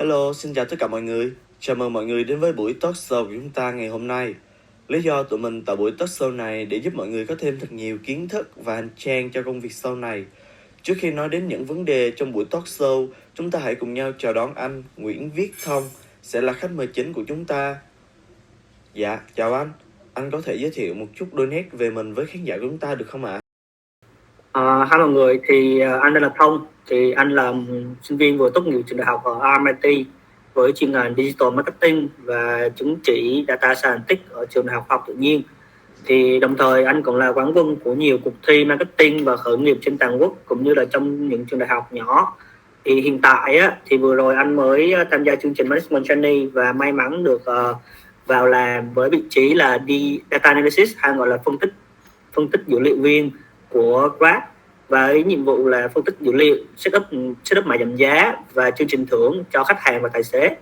Hello, xin chào tất cả mọi người. Chào mừng mọi người đến với buổi talk show của chúng ta ngày hôm nay. Lý do tụi mình tạo buổi talk show này để giúp mọi người có thêm thật nhiều kiến thức và hành trang cho công việc sau này. Trước khi nói đến những vấn đề trong buổi talk show, chúng ta hãy cùng nhau chào đón anh Nguyễn Viết Thông sẽ là khách mời chính của chúng ta. Dạ, chào anh. Anh có thể giới thiệu một chút đôi nét về mình với khán giả của chúng ta được không ạ? Hai mọi người, thì anh tên là Thông, thì anh là sinh viên vừa tốt nghiệp trường đại học ở RMIT với chuyên ngành Digital Marketing và chứng chỉ Data Scientist ở trường đại học Khoa học Tự nhiên. Thì đồng thời anh cũng là quán quân của nhiều cuộc thi marketing và khởi nghiệp trên toàn quốc cũng như là trong những trường đại học nhỏ. Thì hiện tại thì vừa rồi anh mới tham gia chương trình Management Trainee và may mắn được vào làm với vị trí là Data Analysis, hay gọi là phân tích dữ liệu viên của Grab, và nhiệm vụ là phân tích dữ liệu, setup mã giảm giá và chương trình thưởng cho khách hàng và tài xế.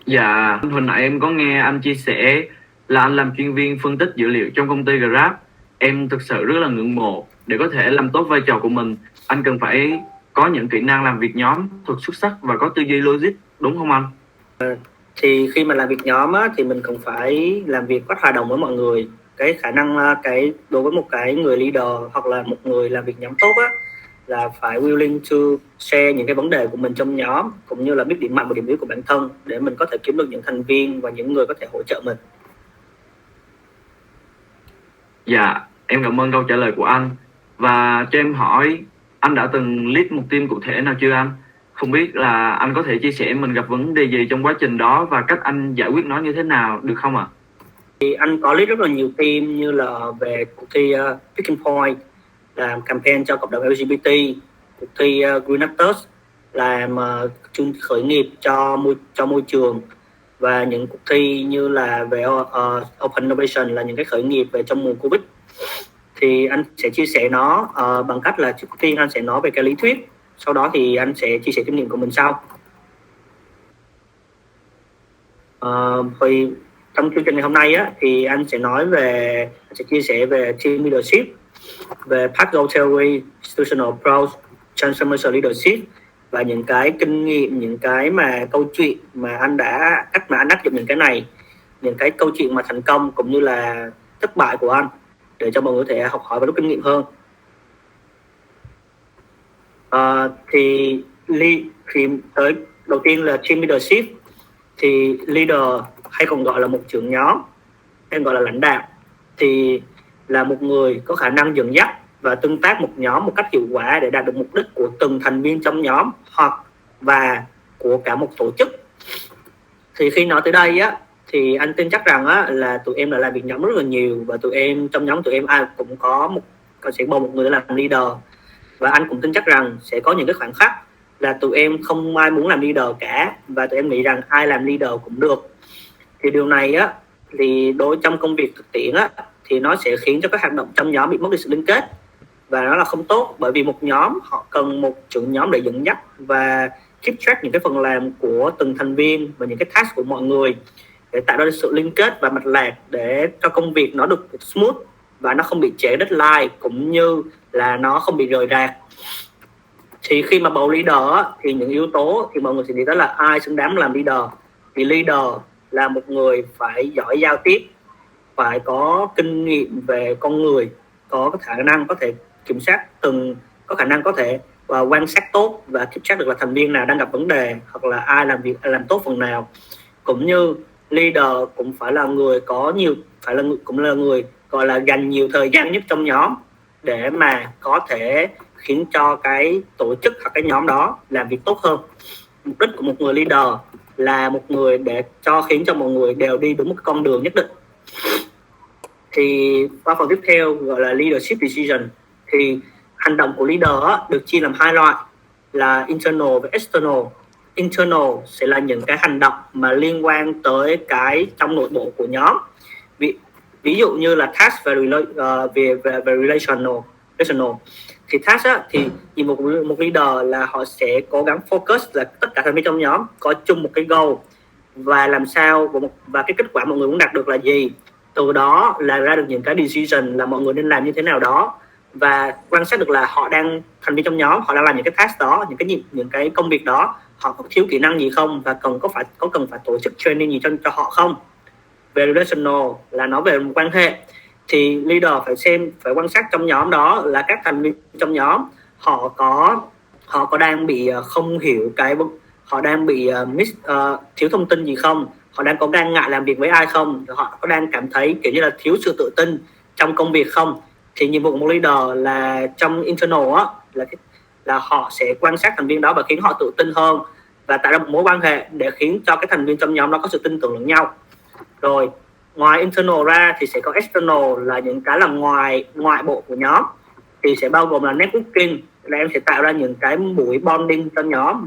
Dạ, hồi nãy em có nghe anh chia sẻ là anh làm chuyên viên phân tích dữ liệu trong công ty Grab. Em thực sự rất là ngưỡng mộ. Để có thể làm tốt vai trò của mình, anh cần phải có những kỹ năng làm việc nhóm thật xuất sắc và có tư duy logic, đúng không anh? Thì khi mà làm việc nhóm thì mình cần phải làm việc có hòa đồng với mọi người. Cái khả năng đối với một cái người leader hoặc là một người làm việc nhóm tốt là phải willing to share những cái vấn đề của mình trong nhóm, cũng như là biết điểm mạnh và điểm yếu của bản thân để mình có thể kiếm được những thành viên và những người có thể hỗ trợ mình. Dạ, em cảm ơn câu trả lời của anh. Và cho em hỏi, anh đã từng lead một team cụ thể nào chưa anh? Không biết là anh có thể chia sẻ mình gặp vấn đề gì trong quá trình đó và cách anh giải quyết nó như thế nào được không ạ? Thì anh có lead rất là nhiều team, như là về cuộc thi Picking Point, làm campaign cho cộng đồng LGBT, cuộc thi Green Actors, làm chương khởi nghiệp cho môi trường, và những cuộc thi như là về Open Innovation, là những cái khởi nghiệp về trong mùa Covid. Thì anh sẽ chia sẻ nó bằng cách là trước tiên anh sẽ nói về cái lý thuyết, sau đó thì anh sẽ chia sẻ kinh nghiệm của mình sau. Thì trong chương trình ngày hôm nay thì anh sẽ chia sẻ về team leadership, về Path Goal Theory, Institutional Approach, Transformational Leadership, và những cái kinh nghiệm, những cái mà câu chuyện mà anh áp dụng những cái này, những cái câu chuyện mà thành công cũng như là thất bại của anh, để cho mọi người có thể học hỏi và rút kinh nghiệm hơn. Thì tới đầu tiên là team leadership. Thì leader, hay còn gọi là một trưởng nhóm, hay gọi là lãnh đạo, thì là một người có khả năng dẫn dắt và tương tác một nhóm một cách hiệu quả để đạt được mục đích của từng thành viên trong nhóm và của cả một tổ chức. Thì khi nói tới đây thì anh tin chắc rằng là tụi em đã làm việc nhóm rất là nhiều, và trong nhóm tụi em ai cũng sẽ bầu một người để làm leader. Và anh cũng tin chắc rằng sẽ có những cái khoảnh khắc là tụi em không ai muốn làm leader cả, và tụi em nghĩ rằng ai làm leader cũng được. Thì điều này thì trong công việc thực tiễn thì nó sẽ khiến cho các hoạt động trong nhóm bị mất đi sự liên kết, và nó là không tốt, bởi vì một nhóm họ cần một trưởng nhóm để dẫn dắt và keep track những cái phần làm của từng thành viên và những cái task của mọi người, để tạo ra sự liên kết và mạch lạc để cho công việc nó được smooth và nó không bị trễ deadline, cũng như là nó không bị rời rạc. Thì khi mà bầu leader thì những yếu tố thì mọi người sẽ nghĩ tới là ai xứng đáng làm leader. Thì leader là một người phải giỏi giao tiếp, phải có kinh nghiệm về con người, có khả năng có thể kiểm soát có khả năng có thể quan sát tốt và kiểm soát được là thành viên nào đang gặp vấn đề, hoặc là ai làm tốt phần nào. Cũng như leader cũng phải là người cũng là người gọi là dành nhiều thời gian nhất trong nhóm, để mà có thể khiến cho cái tổ chức hoặc cái nhóm đó làm việc tốt hơn. Mục đích của một người leader là một người để khiến cho mọi người đều đi đúng một con đường nhất định. Thì qua phần tiếp theo gọi là leadership decision, thì hành động của leader được chia làm hai loại là internal và external. Internal sẽ là những cái hành động mà liên quan tới cái trong nội bộ của nhóm, ví dụ như là task và relational. Thì task thì nhiệm vụ của một leader là họ sẽ cố gắng focus là tất cả thành viên trong nhóm có chung một cái goal, và làm sao và cái kết quả mọi người muốn đạt được là gì, từ đó là ra được những cái decision là mọi người nên làm như thế nào đó, và quan sát được là thành viên trong nhóm họ đang làm những cái task đó, những cái công việc đó, họ có thiếu kỹ năng gì không và cần phải tổ chức training gì cho họ không. Về relational là nói về quan hệ, thì leader phải quan sát trong nhóm đó là các thành viên trong nhóm họ có đang bị không hiểu họ đang bị thiếu thông tin gì không, họ đang ngại làm việc với ai không, họ có đang cảm thấy kiểu như là thiếu sự tự tin trong công việc không. Thì nhiệm vụ của một leader là trong internal á, là họ sẽ quan sát thành viên đó và khiến họ tự tin hơn và tạo ra một mối quan hệ để khiến cho các thành viên trong nhóm đó có sự tin tưởng lẫn nhau. Rồi ngoài internal ra thì sẽ có external là những cái là ngoại bộ của nhóm, thì sẽ bao gồm là networking, là em sẽ tạo ra những cái buổi bonding cho nhóm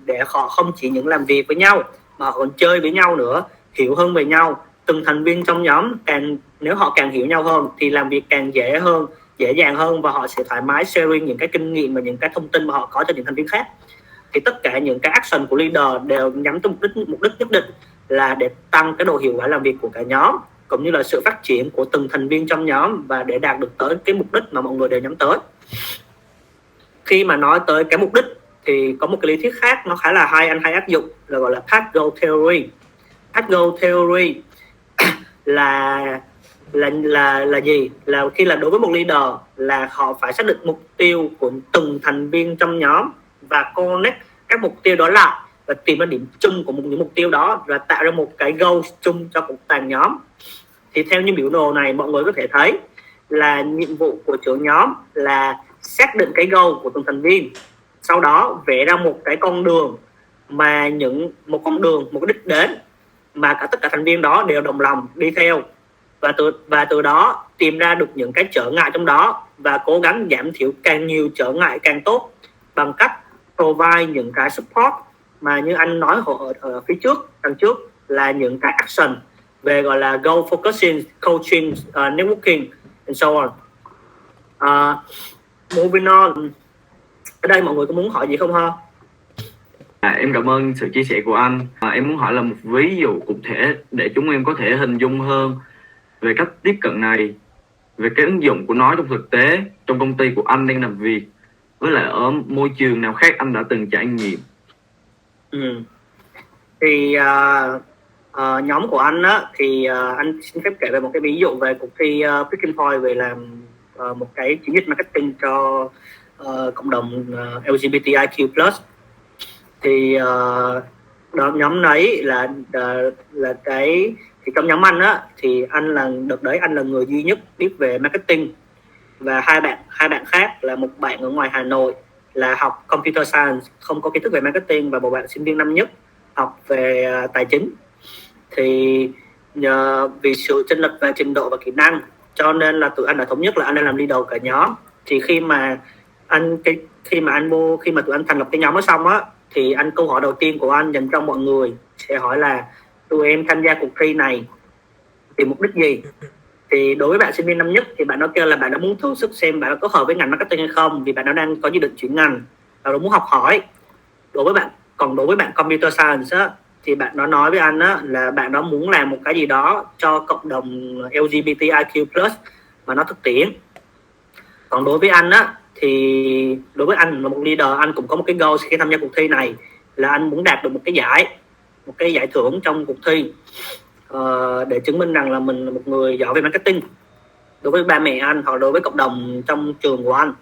để họ không chỉ những làm việc với nhau mà họ còn chơi với nhau nữa, hiểu hơn về nhau. Từng thành viên trong nhóm nếu họ càng hiểu nhau hơn thì làm việc càng dễ dàng hơn và họ sẽ thoải mái sharing những cái kinh nghiệm và những cái thông tin mà họ có cho những thành viên khác. Thì tất cả những cái action của leader đều nhắm tới mục đích nhất định là để tăng cái độ hiệu quả làm việc của cả nhóm cũng như là sự phát triển của từng thành viên trong nhóm và để đạt được tới cái mục đích mà mọi người đều nhắm tới. Khi mà nói tới cái mục đích thì có một cái lý thuyết khác nó khá là hay, anh hay áp dụng, là gọi là path goal theory. Path goal theory là gì? Là khi là đối với một leader là họ phải xác định mục tiêu của từng thành viên trong nhóm và connect các mục tiêu đó lại và tìm ra điểm chung của những mục tiêu đó và tạo ra một cái goal chung cho toàn nhóm. Thì theo như biểu đồ này mọi người có thể thấy là nhiệm vụ của trưởng nhóm là xác định cái goal của từng thành viên, sau đó vẽ ra một cái con đường một cái đích đến mà tất cả thành viên đó đều đồng lòng đi theo, và từ đó tìm ra được những cái trở ngại trong đó và cố gắng giảm thiểu càng nhiều trở ngại càng tốt bằng cách provide những cái support mà như anh nói ở phía đằng trước là những cái action về gọi là goal focusing, coaching, networking and so on. Moving on, ở đây mọi người có muốn hỏi gì không ha? Em cảm ơn sự chia sẻ của anh. Em muốn hỏi là một ví dụ cụ thể để chúng em có thể hình dung hơn về cách tiếp cận này, về cái ứng dụng của nó trong thực tế trong công ty của anh đang làm việc, với lại ở môi trường nào khác anh đã từng trải nghiệm. Thì nhóm của anh á, thì anh xin phép kể về một cái ví dụ về cuộc thi Picking Point về làm một cái chiến dịch marketing cho cộng đồng LGBTIQ+. Thì nhóm đấy thì trong nhóm anh á, thì anh là người duy nhất biết về marketing, và hai bạn khác là một bạn ở ngoài Hà Nội là học computer science không có kiến thức về marketing, và một bạn sinh viên năm nhất học về tài chính. Thì vì sự chênh lệch về trình độ và kỹ năng cho nên là tụi anh đã thống nhất là anh đang làm leader cả nhóm. Thì khi mà tụi anh thành lập cái nhóm đó xong á, thì câu hỏi đầu tiên của anh dành cho mọi người sẽ hỏi là tụi em tham gia cuộc thi này vì mục đích gì. Thì đối với bạn sinh viên năm nhất thì bạn đó kêu là bạn đã muốn thử sức xem bạn có hợp với ngành marketing hay không, vì bạn đó đang có dự định chuyển ngành và muốn học hỏi. Còn đối với bạn computer science á, thì bạn đó nói với anh á, là bạn đó muốn làm một cái gì đó cho cộng đồng LGBTIQ+ mà nó thực tiễn. Còn đối với anh á, thì đối với anh là một leader, anh cũng có một cái goal khi tham gia cuộc thi này là anh muốn đạt được một cái giải thưởng trong cuộc thi để chứng minh rằng là mình là một người giỏi về marketing đối với ba mẹ anh hoặc đối với cộng đồng trong trường của anh.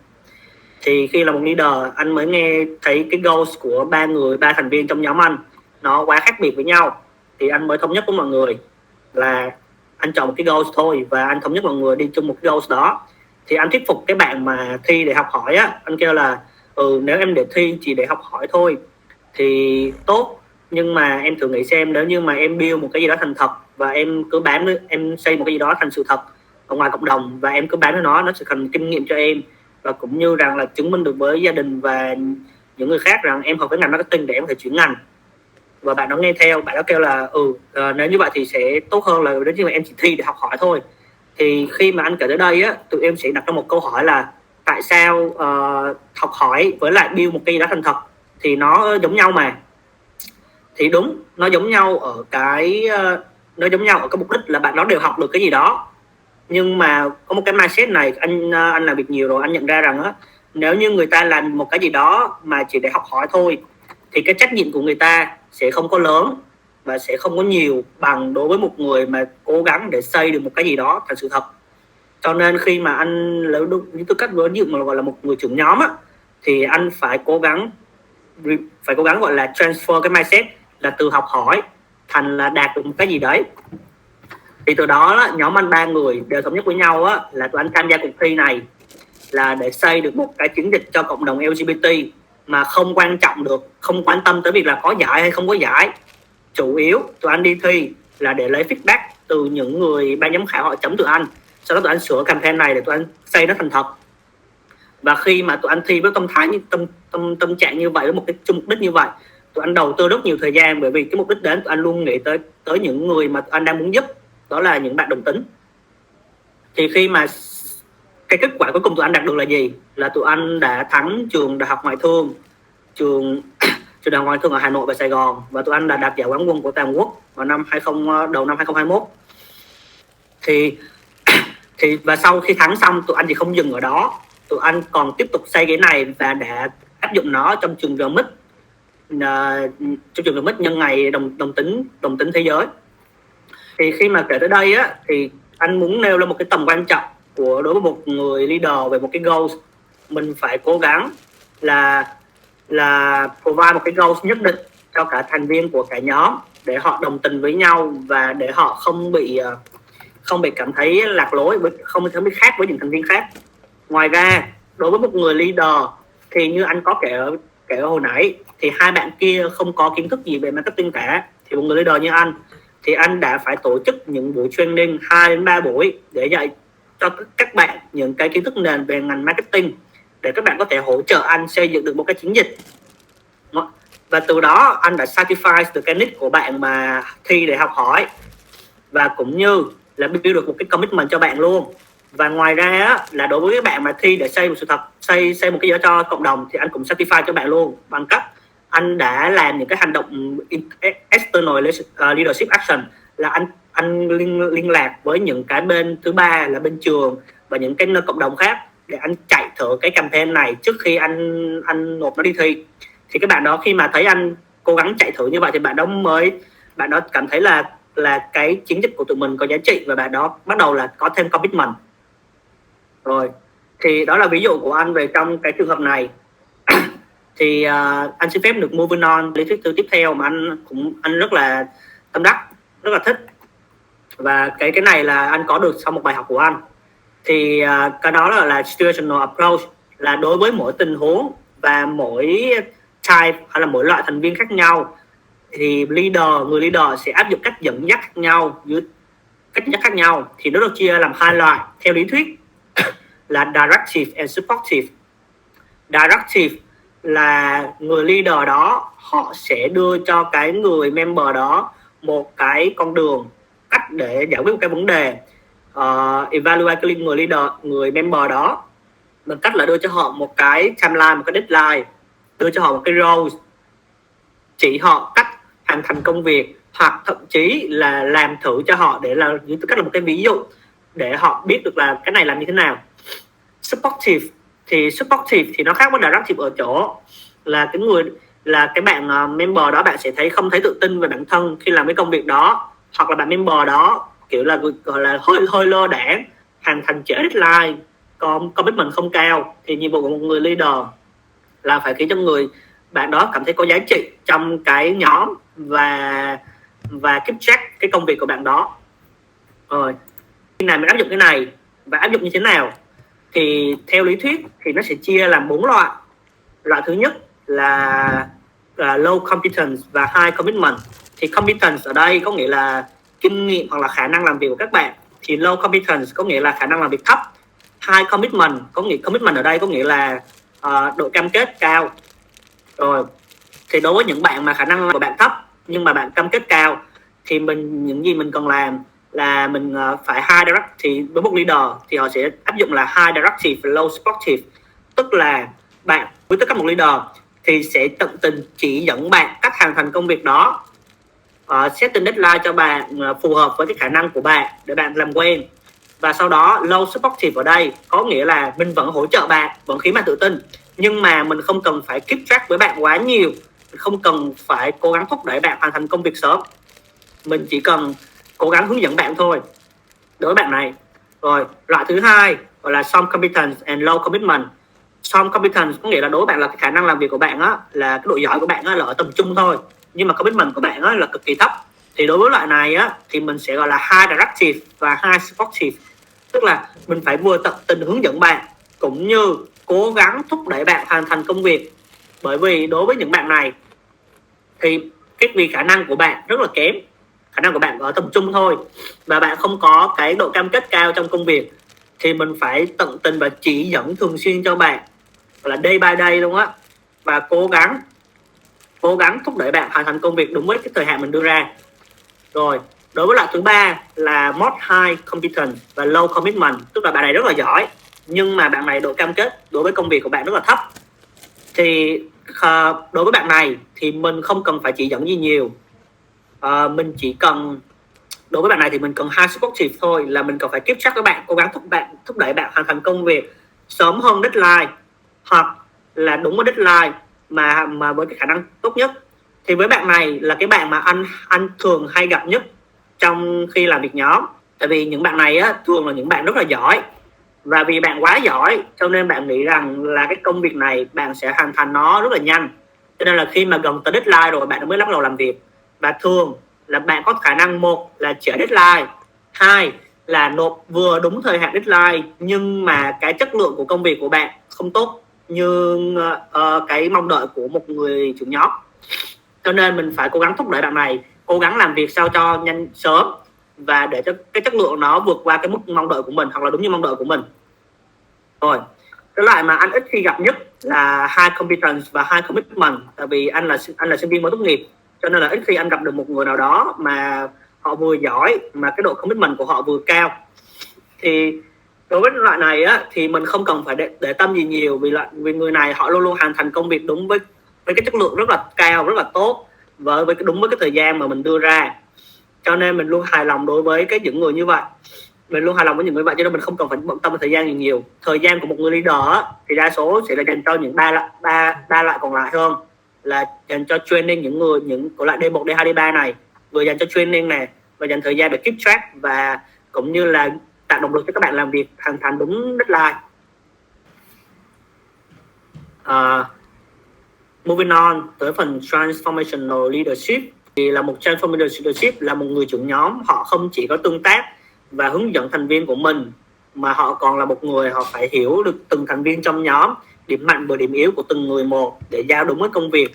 Thì khi là một leader, anh mới nghe thấy cái goals của ba thành viên trong nhóm anh nó quá khác biệt với nhau, thì anh mới thống nhất với mọi người là anh chọn một cái goals thôi, và anh thống nhất mọi người đi chung một cái goals đó. Thì anh thuyết phục cái bạn mà thi để học hỏi á, anh kêu là nếu em để thi chỉ để học hỏi thôi thì tốt, nhưng mà em thử nghĩ xem nếu như mà em build một cái gì đó thành thật và em cứ em xây một cái gì đó thành sự thật ở ngoài cộng đồng và em cứ bán với nó sẽ thành kinh nghiệm cho em, và cũng như rằng là chứng minh được với gia đình và những người khác rằng em học với ngành marketing để em có thể chuyển ngành. Và bạn đó nghe theo, bạn đó kêu là nếu như vậy thì sẽ tốt hơn là nếu như mà em chỉ thi để học hỏi thôi. Thì khi mà anh kể tới đây á, tụi em sẽ đặt ra một câu hỏi là tại sao học hỏi với lại build một cái gì đó thành thật thì nó giống nhau mà. Thì đúng, nó giống nhau ở cái mục đích là bạn đó đều học được cái gì đó, Nhưng mà có một cái mindset này, anh làm việc nhiều rồi, anh nhận ra rằng á, nếu như người ta làm một cái gì đó mà chỉ để học hỏi thôi thì cái trách nhiệm của người ta sẽ không có lớn và sẽ không có nhiều bằng đối với một người mà cố gắng để xây được một cái gì đó thành sự thật. Cho nên khi mà anh lấy tư cách với mà gọi là một người trưởng nhóm á, thì anh phải cố gắng gọi là transfer cái mindset là từ học hỏi thành là đạt được một cái gì đấy. Thì từ đó nhóm anh 3 người đều thống nhất với nhau á, là tụi anh tham gia cuộc thi này là để xây được một cái chiến dịch cho cộng đồng LGBT, mà không quan tâm tới việc là có giải hay không có giải. Chủ yếu tụi anh đi thi là để lấy feedback từ những người ban giám khảo họ chấm tụi anh, sau đó tụi anh sửa campaign này để tụi anh xây nó thành thật. Và khi mà tụi anh thi với tâm trạng như vậy, với một cái chung mục đích như vậy, tụi anh đầu tư rất nhiều thời gian, bởi vì cái mục đích đến tụi anh luôn nghĩ tới những người mà tụi anh đang muốn giúp, đó là những bạn đồng tính. Thì khi mà cái kết quả cuối cùng tụi anh đạt được là gì? Là tụi anh đã thắng trường Đại học Ngoại thương, trường Đại học Ngoại thương ở Hà Nội và Sài Gòn, và tụi anh đã đạt giải quán quân của toàn quốc vào đầu năm 2021. Thì và sau khi thắng xong, tụi anh thì không dừng ở đó, tụi anh còn tiếp tục xây cái này và đã áp dụng nó trong trường RMIT, nhân ngày đồng tính thế giới. Thì khi mà kể tới đây á, thì anh muốn nêu lên một cái tầm quan trọng đối với một người leader về một cái goal. Mình phải cố gắng là provide một cái goal nhất định cho cả thành viên của cả nhóm, để họ đồng tình với nhau và để họ không bị cảm thấy lạc lối, không bị khác với những thành viên khác. Ngoài ra, đối với một người leader thì như anh có kể hồi nãy, thì hai bạn kia không có kiến thức gì về marketing cả. Thì một người leader như anh thì anh đã phải tổ chức những buổi training 2 đến 3 buổi để dạy cho các bạn những cái kiến thức nền về ngành marketing, để các bạn có thể hỗ trợ anh xây dựng được một cái chiến dịch. Và từ đó anh đã certify được cái nick của bạn mà thi để học hỏi, và cũng như là build được một cái commitment cho bạn luôn. Và ngoài ra là đối với các bạn mà thi để xây một sự thật, xây một cái gì đó cho cộng đồng, thì anh cũng certify cho bạn luôn, bằng cách anh đã làm những cái hành động external leadership action, là anh liên lạc với những cái bên thứ ba là bên trường và những cái nơi cộng đồng khác, để anh chạy thử cái campaign này trước khi anh nộp nó đi thi. Thì các bạn đó khi mà thấy anh cố gắng chạy thử như vậy, thì bạn đó cảm thấy là cái chiến dịch của tụi mình có giá trị, và bạn đó bắt đầu là có thêm commitment. Rồi, thì đó là ví dụ của anh về trong cái trường hợp này. Thì anh xin phép được moving on lý thuyết tiếp theo mà anh rất là tâm đắc, rất là thích. Và cái này là anh có được sau một bài học của anh. Thì cái đó là situational approach, là đối với mỗi tình huống và mỗi type hay là mỗi loại thành viên khác nhau, thì người leader sẽ áp dụng cách dẫn dắt khác nhau. Thì nó được chia làm hai loại theo lý thuyết là directive and supportive. Directive là người leader đó họ sẽ đưa cho cái người member đó một cái con đường, cách để giải quyết một cái vấn đề, evaluate cái người member đó bằng cách là đưa cho họ một cái timeline, một cái deadline, đưa cho họ một cái role, chỉ họ cách hoàn thành công việc, hoặc thậm chí là làm thử cho họ để là như tư cách là một cái ví dụ để họ biết được là cái này làm như thế nào. Supportive thì nó khác với directive ở chỗ là cái bạn member đó, bạn sẽ không thấy tự tin về bản thân khi làm cái công việc đó, hoặc là bạn member đó kiểu là gọi là hơi lơ đãng, hoàn thành trễ deadline, commitment không cao. Thì nhiệm vụ của một người leader là phải khiến cho người bạn đó cảm thấy có giá trị trong cái nhóm và keep track cái công việc của bạn đó. Rồi, khi nào mình áp dụng cái này và áp dụng như thế nào, thì theo lý thuyết thì nó sẽ chia làm 4 loại. Loại thứ nhất là low competence và high commitment. Thì competence ở đây có nghĩa là kinh nghiệm hoặc là khả năng làm việc của các bạn. Thì low competence có nghĩa là khả năng làm việc thấp. High commitment commitment ở đây có nghĩa là độ cam kết cao. Rồi, thì đối với những bạn mà khả năng của bạn thấp nhưng mà bạn cam kết cao, thì những gì mình cần làm là mình phải high direct. Thì với một leader thì họ sẽ áp dụng là high directive và low supportive, tức là bạn với tư cách một leader thì sẽ tận tình chỉ dẫn bạn cách hoàn thành công việc đó, setting deadline cho bạn phù hợp với cái khả năng của bạn để bạn làm quen. Và sau đó low supportive ở đây có nghĩa là mình vẫn hỗ trợ bạn, vẫn khiến bạn tự tin, nhưng mà mình không cần phải keep track với bạn quá nhiều, mình không cần phải cố gắng thúc đẩy bạn hoàn thành công việc sớm, mình chỉ cần cố gắng hướng dẫn bạn thôi đối với bạn này. Rồi loại thứ hai gọi là some competence and low commitment. Some competence có nghĩa là đối với bạn là cái khả năng làm việc của bạn á, là cái độ giỏi của bạn á, là ở tầm trung thôi, nhưng mà commitment của bạn á, là cực kỳ thấp. Thì đối với loại này á, thì mình sẽ gọi là high directive và high supportive, tức là mình phải vừa tận tình hướng dẫn bạn cũng như cố gắng thúc đẩy bạn hoàn thành công việc. Bởi vì đối với những bạn này thì vì khả năng của bạn rất là kém, khả năng của bạn ở tầm trung thôi, và bạn không có cái độ cam kết cao trong công việc, thì mình phải tận tình và chỉ dẫn thường xuyên cho bạn, gọi là day by day luôn á, và cố gắng thúc đẩy bạn hoàn thành công việc đúng với cái thời hạn mình đưa ra. Rồi đối với loại thứ ba là mod high competence và low commitment, tức là bạn này rất là giỏi nhưng mà bạn này độ cam kết đối với công việc của bạn rất là thấp. Thì đối với bạn này thì mình không cần phải chỉ dẫn gì nhiều, mình chỉ cần, đối với bạn này thì mình cần high supportive thôi, là mình cần phải keep track với bạn, cố gắng thúc đẩy bạn hoàn thành công việc sớm hơn deadline hoặc là đúng với deadline mà với cái khả năng tốt nhất. Thì với bạn này là cái bạn mà anh thường hay gặp nhất trong khi làm việc nhóm, tại vì những bạn này á, thường là những bạn rất là giỏi, và vì bạn quá giỏi cho nên bạn nghĩ rằng là cái công việc này bạn sẽ hoàn thành nó rất là nhanh, cho nên là khi mà gần tới deadline rồi bạn mới bắt đầu làm việc. Và thường là bạn có khả năng, một là trễ deadline, hai là nộp vừa đúng thời hạn deadline nhưng mà cái chất lượng của công việc của bạn không tốt như cái mong đợi của một người trưởng nhóm. Cho nên mình phải cố gắng thúc đẩy bạn này cố gắng làm việc sao cho nhanh sớm, và để cho cái chất lượng nó vượt qua cái mức mong đợi của mình hoặc là đúng như mong đợi của mình. Rồi cái loại mà anh ít khi gặp nhất là high competence và high commitment, tại vì anh là sinh viên mới tốt nghiệp, cho nên là ít khi anh gặp được một người nào đó mà họ vừa giỏi mà cái độ commitment của họ vừa cao. Thì đối với loại này á, thì mình không cần phải để tâm gì nhiều, vì người này họ luôn luôn hoàn thành công việc đúng với cái chất lượng rất là cao, rất là tốt, và đúng với cái thời gian mà mình đưa ra. Cho nên mình luôn hài lòng đối với những người như vậy, mình luôn hài lòng với những người vậy, cho nên mình không cần phải bận tâm về thời gian nhiều. Thời gian của một người leader á, thì đa số sẽ là dành cho những ba loại còn lại hơn, là dành cho training những của loại D1, D2, D3 này, vừa dành cho training này, và dành thời gian để keep track, và cũng như là tạo động lực cho các bạn làm việc hoàn thành đúng deadline. Moving on tới phần transformational leadership, thì là một transformational leadership là một người trưởng nhóm, họ không chỉ có tương tác và hướng dẫn thành viên của mình, mà họ còn là một người họ phải hiểu được từng thành viên trong nhóm, điểm mạnh và điểm yếu của từng người một, để giao đúng với công việc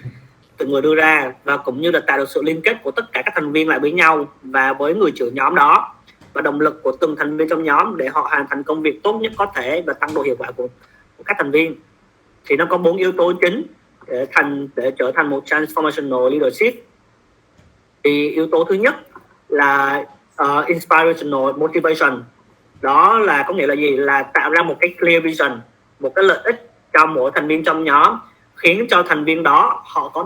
từng người đưa ra, và cũng như là tạo được sự liên kết của tất cả các thành viên lại với nhau và với người trưởng nhóm đó, và động lực của từng thành viên trong nhóm để họ hoàn thành công việc tốt nhất có thể và tăng độ hiệu quả của các thành viên. Thì nó có 4 yếu tố chính để trở thành một transformational leadership. Thì yếu tố thứ nhất là inspirational motivation, đó là có nghĩa là gì, là tạo ra một cái clear vision, một cái lợi ích cho mỗi thành viên trong nhóm, khiến cho thành viên đó họ có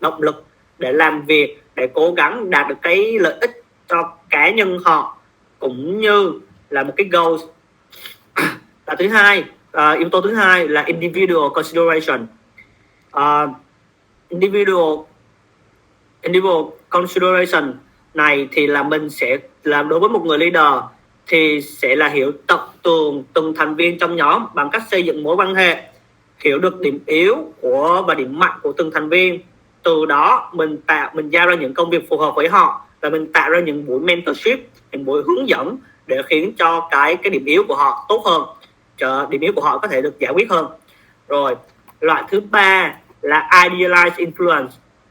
động lực để làm việc, để cố gắng đạt được cái lợi ích cho cá nhân họ, cũng như là một cái goal. Và thứ hai, yếu tố thứ hai là individual consideration. Individual consideration này thì là mình sẽ làm đối với một người leader thì sẽ là hiểu tận tường từng thành viên trong nhóm bằng cách xây dựng mối quan hệ, hiểu được điểm yếu và điểm mạnh của từng thành viên. Từ đó mình giao ra những công việc phù hợp với họ, và mình tạo ra những buổi mentorship, những buổi hướng dẫn để khiến cho cái điểm yếu của họ tốt hơn, điểm yếu của họ có thể được giải quyết hơn. Rồi loại thứ ba là idealized influence,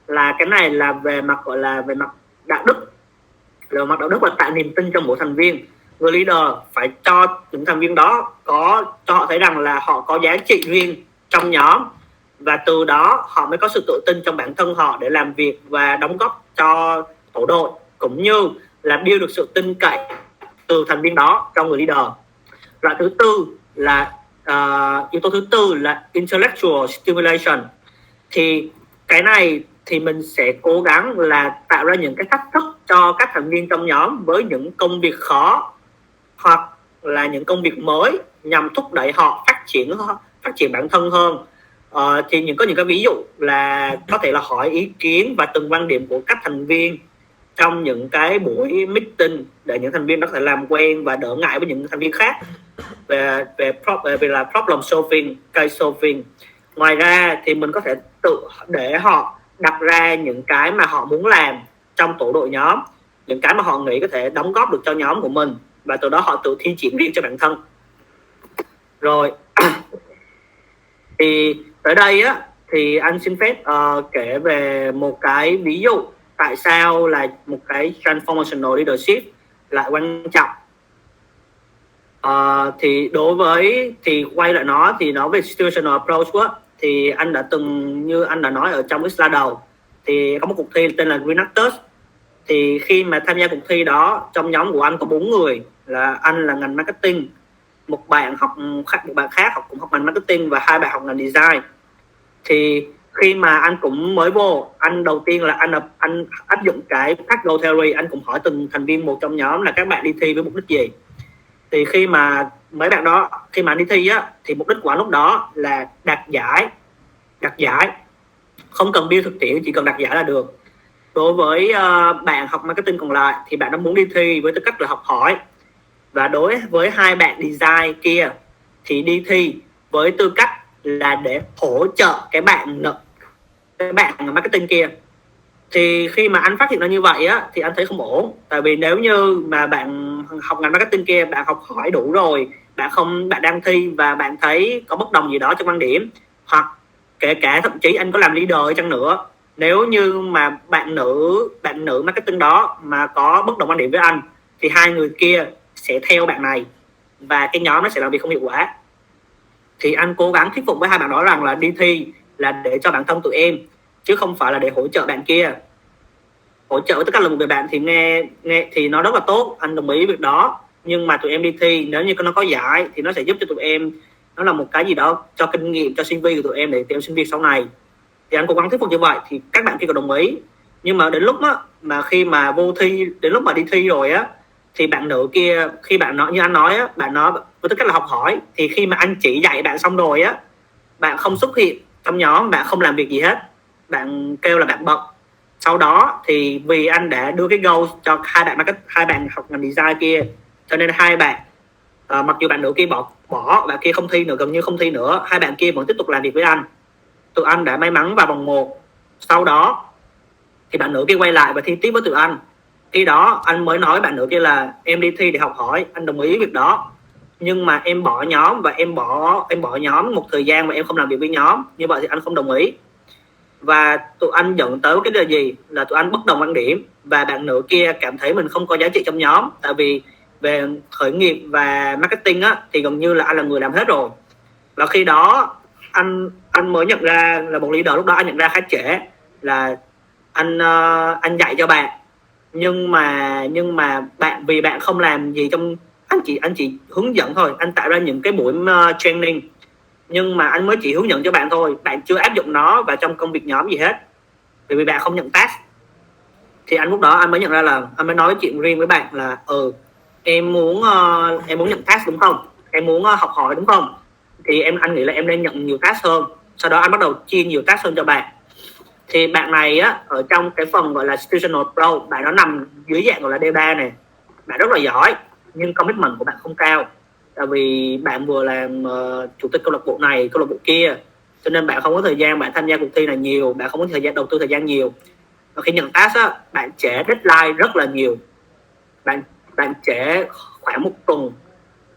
là cái này là về mặt gọi là về mặt đạo đức, và tạo niềm tin cho mỗi thành viên. Người leader phải cho những thành viên đó cho họ thấy rằng là họ có giá trị riêng trong nhóm, và từ đó họ mới có sự tự tin trong bản thân họ để làm việc và đóng góp cho tổ đội, cũng như là build được sự tin cậy từ thành viên đó trong người leader. Loại thứ tư là yếu tố thứ tư là intellectual stimulation. Thì cái này thì mình sẽ cố gắng là tạo ra những cái thách thức cho các thành viên trong nhóm với những công việc khó, hoặc là những công việc mới nhằm thúc đẩy họ phát triển bản thân hơn. Thì có những cái ví dụ là có thể là hỏi ý kiến và từng quan điểm của các thành viên trong những cái buổi meeting để những thành viên đó có thể làm quen và đỡ ngại với những thành viên khác về là problem solving, case solving. Ngoài ra thì mình có thể tự để họ đặt ra những cái mà họ muốn làm trong tổ đội nhóm, những cái mà họ nghĩ có thể đóng góp được cho nhóm của mình, và từ đó họ tự thi triển riêng cho bản thân. Rồi thì tới đây á thì anh xin phép kể về một cái ví dụ tại sao là một cái transformational leadership lại quan trọng. Thì đối với thì quay lại nó thì nói về situational approach á, thì anh đã từng, như anh đã nói ở trong cái slide đầu, thì có một cuộc thi tên là Green Actors. Thì khi mà tham gia cuộc thi đó, trong nhóm của anh có 4 người, là anh là ngành marketing, một bạn khác cũng học ngành marketing, và 2 bạn học ngành design. Thì khi mà anh cũng mới vô, anh đầu tiên là anh áp dụng cái Path Goal Theory. Anh cũng hỏi từng thành viên một trong nhóm là các bạn đi thi với mục đích gì. Thì khi mà mấy bạn đó, khi mà anh đi thi á, thì mục đích của anh lúc đó là đạt giải, không cần bill thực tiễn, chỉ cần đạt giải là được. Đối với bạn học marketing còn lại thì bạn đã muốn đi thi với tư cách là học hỏi. Và đối với 2 bạn design kia thì đi thi với tư cách là để hỗ trợ cái bạn marketing kia. Thì khi mà anh phát hiện ra như vậy á, thì anh thấy không ổn. Tại vì nếu như mà bạn học ngành marketing kia, bạn học hỏi đủ rồi, bạn đang thi và bạn thấy có bất đồng gì đó trong quan điểm, hoặc kể cả thậm chí anh có làm leader chăng nữa, nếu như mà bạn nữ marketing đó mà có bất đồng quan điểm với anh, thì 2 người kia sẽ theo bạn này và cái nhóm nó sẽ làm việc không hiệu quả. Thì anh cố gắng thuyết phục với 2 bạn đó rằng là đi thi là để cho bản thân tụi em, chứ không phải là để hỗ trợ bạn kia. Hỗ trợ với tất cả là một người bạn thì nghe thì nó rất là tốt, anh đồng ý việc đó. Nhưng mà tụi em đi thi, nếu như nó có giải thì nó sẽ giúp cho tụi em, nó là một cái gì đó cho kinh nghiệm, cho CV của tụi em để tụi em xin việc sau này. Thì anh cố gắng thuyết phục như vậy thì các bạn kia có đồng ý. Nhưng mà đến lúc á, mà khi mà vô thi, đến lúc mà đi thi rồi á, thì bạn nữ kia, khi bạn nói như anh nói á, bạn nói với tư cách là học hỏi, thì khi mà anh chỉ dạy bạn xong rồi á, bạn không xuất hiện trong nhóm, bạn không làm việc gì hết, bạn kêu là bạn bận. Sau đó thì vì anh đã đưa cái goal cho 2 bạn học ngành design kia, cho nên 2 bạn mặc dù bạn nữ kia bỏ, bạn kia không thi nữa, gần như không thi nữa, 2 bạn kia vẫn tiếp tục làm việc với anh. Tụi anh đã may mắn vào vòng 1. Sau đó thì bạn nữ kia quay lại và thi tiếp với tụi anh. Khi đó anh mới nói với bạn nữ kia là em đi thi để học hỏi, anh đồng ý việc đó. Nhưng mà em bỏ nhóm và em bỏ nhóm một thời gian và em không làm việc với nhóm, như vậy thì anh không đồng ý. Và tụi anh dẫn tới cái điều gì là tụi anh bất đồng quan điểm, và bạn nữ kia cảm thấy mình không có giá trị trong nhóm. Tại vì về khởi nghiệp và marketing á, thì gần như là anh là người làm hết rồi. Và khi đó anh mới nhận ra là một leader, lúc đó anh nhận ra khá trễ, là anh dạy cho bạn, nhưng mà vì bạn không làm gì trong, anh chỉ hướng dẫn thôi, anh tạo ra những cái buổi training, nhưng mà anh mới chỉ hướng dẫn cho bạn thôi, bạn chưa áp dụng nó vào trong công việc nhóm gì hết, vì bạn không nhận task. Thì lúc đó anh mới nhận ra là anh mới nói chuyện riêng với bạn là em muốn nhận task đúng không, em muốn học hỏi đúng không, thì anh nghĩ là em nên nhận nhiều task hơn. Sau đó anh bắt đầu chia nhiều task hơn cho bạn. Thì bạn này á, ở trong cái phần gọi là Situational Pro, bạn nó nằm dưới dạng gọi là D3 này, bạn rất là giỏi nhưng commitment của bạn không cao. Tại vì bạn vừa làm chủ tịch câu lạc bộ này, câu lạc bộ kia, cho nên bạn không có thời gian bạn tham gia cuộc thi này nhiều, bạn không có thời gian đầu tư thời gian nhiều. Và khi nhận task á, bạn trễ deadline rất là nhiều, bạn trễ khoảng 1 tuần.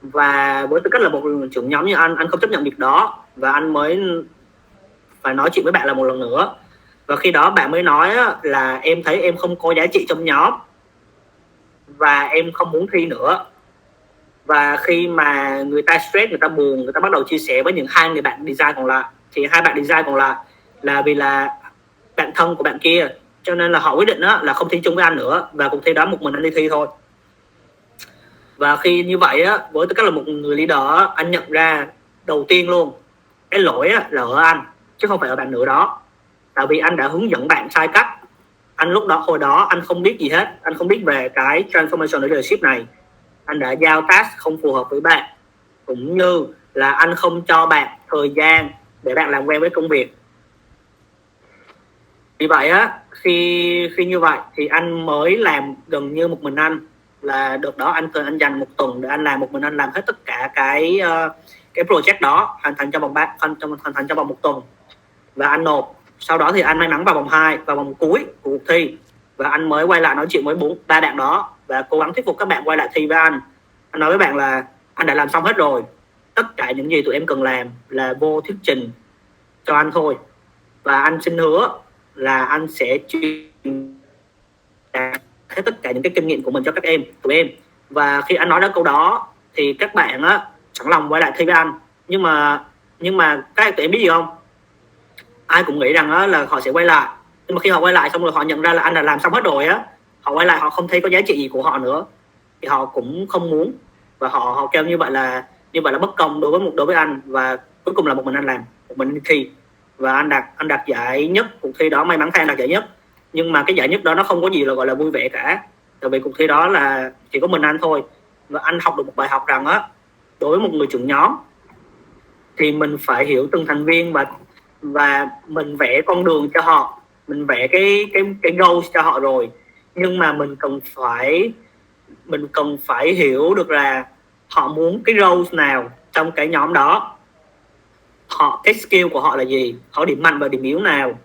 Và với tư cách là một trưởng nhóm như anh không chấp nhận việc đó, và anh mới phải nói chuyện với bạn là một lần nữa. Và khi đó bạn mới nói á, là em thấy em không có giá trị trong nhóm và em không muốn thi nữa. Và khi mà người ta stress, người ta buồn, người ta bắt đầu chia sẻ với những 2 người bạn design còn lại. Thì 2 bạn design còn lại là vì là bạn thân của bạn kia, cho nên là họ quyết định á, là không thi chung với anh nữa, và cuộc thi đó một mình anh đi thi thôi. Và khi như vậy á, với tư cách là một người leader á, anh nhận ra đầu tiên luôn cái lỗi á, là ở anh chứ không phải ở bạn nữ đó. Tại vì anh đã hướng dẫn bạn sai cách. Hồi đó anh không biết gì hết, anh không biết về cái transformation leadership này. anh đã giao task không phù hợp với bạn, cũng như là anh không cho bạn thời gian để bạn làm quen với công việc. Vì vậy á, khi như vậy thì anh mới làm gần như một mình anh. Là đợt đó anh dành một tuần để anh làm một mình anh, làm hết tất cả cái project đó, hoàn thành trong vòng một tuần và anh nộp. Sau đó thì anh may mắn vào vòng 2, vào vòng cuối của cuộc thi, và anh mới quay lại nói chuyện với ba bạn đó và cố gắng thuyết phục các bạn quay lại thi với anh. Anh nói với bạn là anh đã làm xong hết rồi, tất cả những gì tụi em cần làm là vô thuyết trình cho anh thôi, và anh xin hứa là anh sẽ truyền hết tất cả những cái kinh nghiệm của mình cho tụi em. Và khi anh nói đến câu đó thì các bạn á sẵn lòng quay lại thi với anh. Nhưng mà các tụi em biết gì không, ai cũng nghĩ rằng á là họ sẽ quay lại, nhưng mà khi họ quay lại xong rồi họ nhận ra là anh đã làm xong hết rồi á, họ quay lại họ không thấy có giá trị gì của họ nữa thì họ cũng không muốn, và họ kêu như vậy là bất công đối với anh. Và cuối cùng là một mình anh làm, một mình anh thi, và anh đạt giải nhất cuộc thi đó. May mắn thay anh đạt giải nhất, nhưng mà cái giải nhất đó nó không có gì là gọi là vui vẻ cả, tại vì cuộc thi đó là chỉ có mình anh thôi. Và anh học được một bài học rằng á, đối với một người trưởng nhóm thì mình phải hiểu từng thành viên và mình vẽ con đường cho họ, mình vẽ cái goals cho họ rồi, nhưng mà mình cần phải hiểu được là họ muốn cái goals nào trong cái nhóm đó, cái skill của họ là gì, họ điểm mạnh và điểm yếu nào,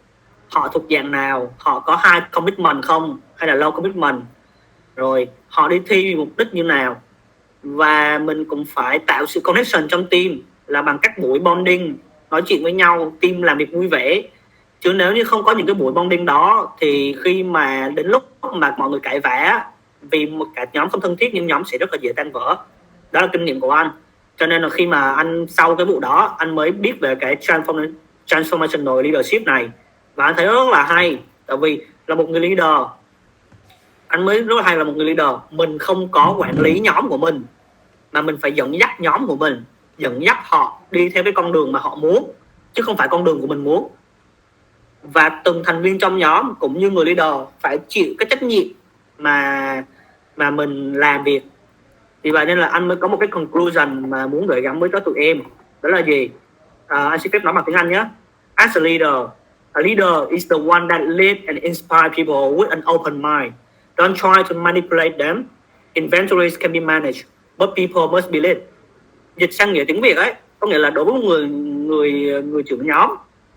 họ thuộc dạng nào, họ có high commitment không hay là low commitment, rồi họ đi thi vì mục đích như nào. Và mình cũng phải tạo sự connection trong team là bằng các buổi bonding, nói chuyện với nhau, team làm việc vui vẻ. Chứ nếu như không có những cái buổi bonding đó thì khi mà đến lúc mà mọi người cãi vã vì một cả nhóm không thân thiết, nhưng nhóm sẽ rất là dễ tan vỡ. Đó là kinh nghiệm của anh. Cho nên là khi mà anh sau cái vụ đó anh mới biết về cái transformational leadership này, và anh thấy rất là hay. Tại vì là một người leader, anh mới rất là hay là một người leader, mình không có quản lý nhóm của mình, mà mình phải dẫn dắt nhóm của mình, dẫn dắt họ đi theo cái con đường mà họ muốn, chứ không phải con đường của mình muốn. Và từng thành viên trong nhóm cũng như người leader phải chịu cái trách nhiệm mà mình làm việc. Vì vậy nên là anh mới có một cái conclusion mà muốn gửi gắm với cho tụi em. Đó là gì? Anh xin phép nói bằng tiếng Anh nhé. As a leader is the one that lead and inspire people with an open mind. Don't try to manipulate them. Inventories can be managed, but people must be led. Dịch sang nghĩa tiếng Việt ấy, có nghĩa là đối với một người trưởng nhóm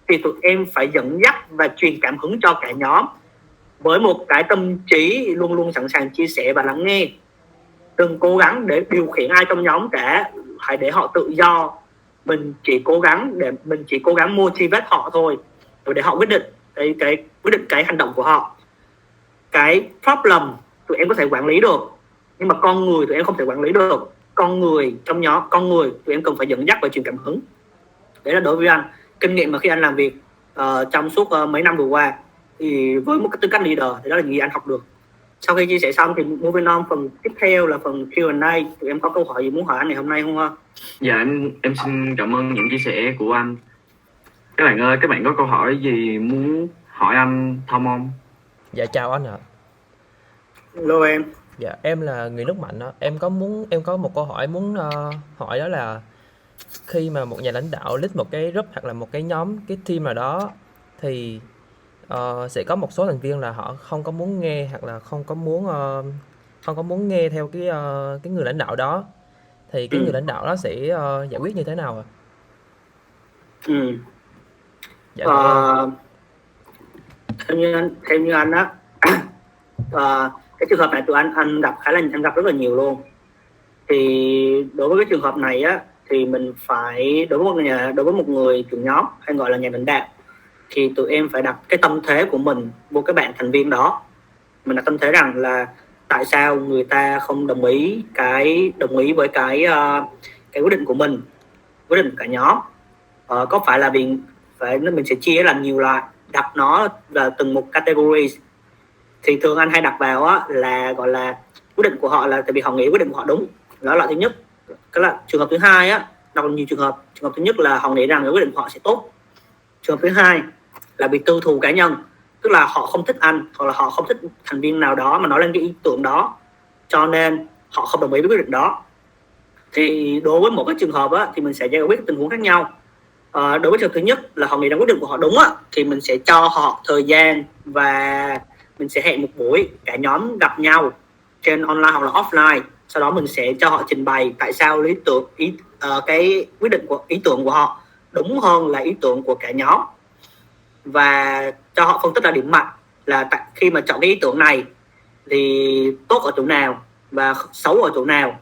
thì tụi em phải dẫn dắt và truyền cảm hứng cho cả nhóm với một cái tâm trí luôn luôn sẵn sàng chia sẻ và lắng nghe. Đừng cố gắng để điều khiển ai trong nhóm cả, hãy để họ tự do. Mình chỉ cố gắng motivate họ thôi, rồi để họ quyết định cái hành động của họ. Cái problem tụi em có thể quản lý được, nhưng mà con người tụi em không thể quản lý được. Con người trong nhóm, tụi em cần phải dẫn dắt và truyền cảm hứng. Đấy là đối với anh kinh nghiệm mà khi anh làm việc trong suốt mấy năm vừa qua, thì với một cái tư cách leader thì đó là những gì anh học được. Sau khi chia sẻ xong thì moving on, phần tiếp theo là phần Q&A. Tụi em có câu hỏi gì muốn hỏi anh ngày hôm nay không ha? Dạ em xin cảm ơn những chia sẻ của anh. Các bạn ơi, các bạn có câu hỏi gì muốn hỏi anh Thông không? Dạ chào anh ạ. Hello em. Dạ em là người nước Mạnh ạ. Em có một câu hỏi muốn hỏi, đó là khi mà một nhà lãnh đạo lead một cái group hoặc là một cái nhóm, cái team nào đó, thì sẽ có một số thành viên là họ không có muốn nghe, hoặc là không có muốn nghe theo cái người lãnh đạo đó, thì cái người lãnh đạo đó sẽ giải quyết như thế nào ạ? Dạ theo như anh á, cái trường hợp này tụi anh gặp rất là nhiều luôn. Thì đối với cái trường hợp này á, thì mình phải đối với một người trưởng nhóm hay gọi là nhà lãnh đạo, thì tụi em phải đặt cái tâm thế của mình vô các bạn thành viên đó. Mình đặt tâm thế rằng là tại sao người ta không đồng ý với cái quyết định của mình, quyết định của cả nhóm. Có phải là mình sẽ chia làm nhiều loại, đặt nó là từng một categories. Thì thường anh hay đặt vào á, là gọi là quyết định của họ là tại vì họ nghĩ quyết định của họ đúng. Đó là loại thứ nhất. Cái là trường hợp thứ hai á, đọc nhiều trường hợp thứ nhất là họ nghĩ rằng cái quyết định của họ sẽ tốt. Trường hợp thứ hai là vì tư thù cá nhân, tức là họ không thích anh, hoặc là họ không thích thành viên nào đó mà nói lên cái ý tưởng đó, cho nên họ không đồng ý với quyết định đó. Thì đối với một cái trường hợp á, thì mình sẽ giải quyết tình huống khác nhau. Đối với trường hợp thứ nhất là họ nghĩ rằng quyết định của họ đúng á, thì mình sẽ cho họ thời gian và mình sẽ hẹn một buổi cả nhóm gặp nhau trên online hoặc là offline. Sau đó mình sẽ cho họ trình bày tại sao cái quyết định của ý tưởng của họ đúng hơn là ý tưởng của cả nhóm, và cho họ phân tích ra điểm mạnh là khi mà chọn cái ý tưởng này thì tốt ở chỗ nào và xấu ở chỗ nào,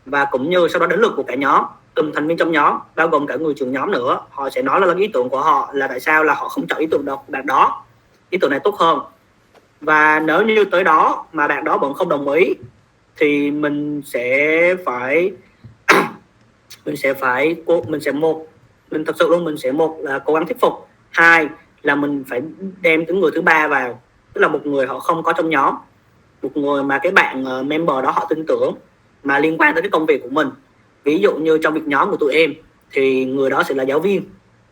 và cũng như sau đó đến lượt của cả nhóm, từng thành viên trong nhóm bao gồm cả người trưởng nhóm nữa, họ sẽ nói là ý tưởng của họ là tại sao là họ không chọn ý tưởng bạn đó, ý tưởng này tốt hơn. Và nếu như tới đó mà bạn đó vẫn không đồng ý thì mình sẽ thật sự luôn, mình sẽ một là cố gắng thuyết phục, hai là mình phải đem cái người thứ ba vào, tức là một người họ không có trong nhóm, một người mà cái bạn member đó họ tin tưởng mà liên quan tới cái công việc của mình. Ví dụ như trong việc nhóm của tụi em thì người đó sẽ là giáo viên,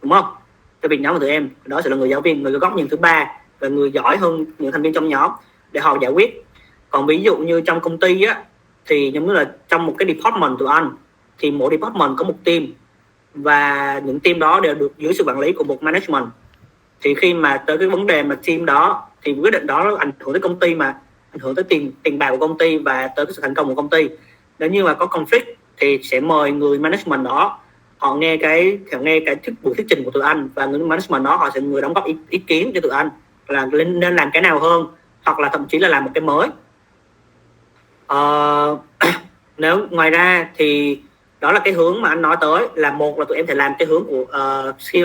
đúng không? Trong việc nhóm của tụi em đó sẽ là người giáo viên, người có góc nhìn thứ ba và người giỏi hơn những thành viên trong nhóm để họ giải quyết. Còn ví dụ như trong công ty á, thì giống như là trong một cái department tụi anh thì mỗi department có một team, và những team đó đều được dưới sự quản lý của một management. Thì khi mà tới cái vấn đề mà team đó thì quyết định đó ảnh hưởng tới công ty, mà ảnh hưởng tới tiền bạc của công ty và tới cái sự thành công của công ty. Nếu như mà có conflict thì sẽ mời người management đó, họ nghe cái buổi thuyết trình của tụi anh, và người management đó họ sẽ người đóng góp ý kiến cho tụi anh là nên làm cái nào hơn, hoặc là thậm chí là làm một cái mới. Nếu ngoài ra thì đó là cái hướng mà anh nói tới, là một là tụi em thể làm cái hướng của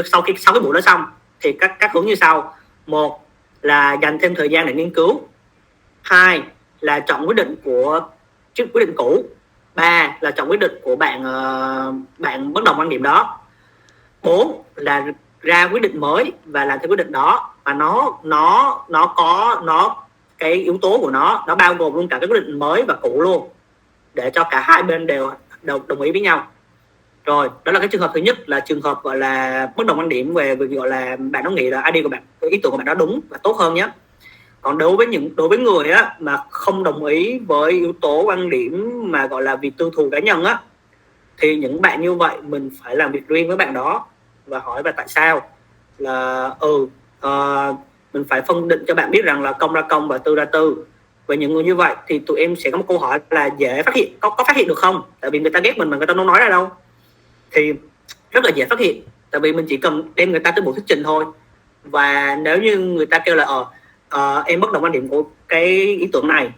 sau cái buổi đó xong thì các hướng như sau: một là dành thêm thời gian để nghiên cứu, hai là chọn quyết định cũ, ba là chọn quyết định của bạn bất đồng quan điểm đó, bốn là ra quyết định mới và làm theo quyết định đó, và nó có cái yếu tố của nó bao gồm luôn cả cái quyết định mới và cũ luôn, để cho cả hai bên đều đồng ý với nhau. Rồi, đó là cái trường hợp thứ nhất, là trường hợp gọi là bất đồng quan điểm về gọi là bạn đó nghĩ là idea của bạn, ý tưởng của bạn đó đúng và tốt hơn nhé. Còn đối với người á mà không đồng ý với yếu tố quan điểm mà gọi là vì tư thù cá nhân á, thì những bạn như vậy mình phải làm việc riêng với bạn đó và hỏi và tại sao, là mình phải phân định cho bạn biết rằng là công ra công và tư ra tư. Với những người như vậy thì tụi em sẽ có một câu hỏi là dễ phát hiện, có phát hiện được không? Tại vì người ta ghét mình mà người ta không nói ra đâu, thì rất là dễ phát hiện, tại vì mình chỉ cần đem người ta tới buổi thuyết trình thôi. Và nếu như người ta kêu là em bất đồng quan điểm của cái ý tưởng này,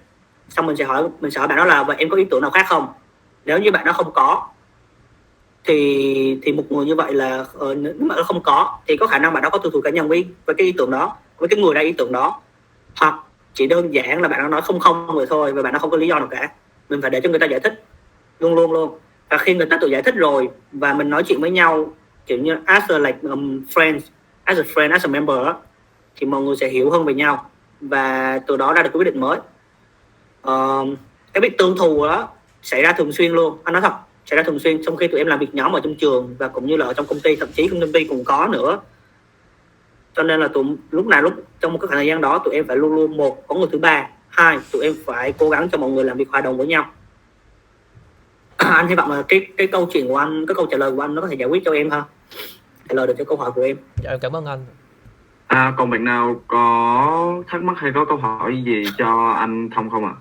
xong mình sẽ hỏi bạn đó là vậy em có ý tưởng nào khác không. Nếu như bạn đó không có thì một người như vậy là nếu mà nó không có thì có khả năng bạn đó có tư thù cá nhân với cái ý tưởng đó, với cái người ra ý tưởng đó, hoặc chỉ đơn giản là bạn đó nói không rồi thôi, và bạn đó không có lý do nào cả. Mình phải để cho người ta giải thích luôn. Và khi người ta tự giải thích rồi và mình nói chuyện với nhau kiểu như as a friend, as a member đó, thì mọi người sẽ hiểu hơn về nhau và từ đó ra được cái quyết định mới. Cái việc tương thù đó xảy ra thường xuyên luôn, anh nói thật, xảy ra thường xuyên trong khi tụi em làm việc nhóm ở trong trường và cũng như là ở trong công ty, thậm chí trong công ty cũng có nữa. Cho nên là lúc trong một cái khoảng thời gian đó tụi em phải luôn một có người thứ ba, hai tụi em phải cố gắng cho mọi người làm việc hòa đồng với nhau. Anh hy vọng là cái câu chuyện của anh, cái câu trả lời của anh nó có thể giải quyết cho em ha, trả lời được cho câu hỏi của em. Dạ, em cảm ơn anh. Còn bạn nào có thắc mắc hay có câu hỏi gì cho anh Thông không ạ?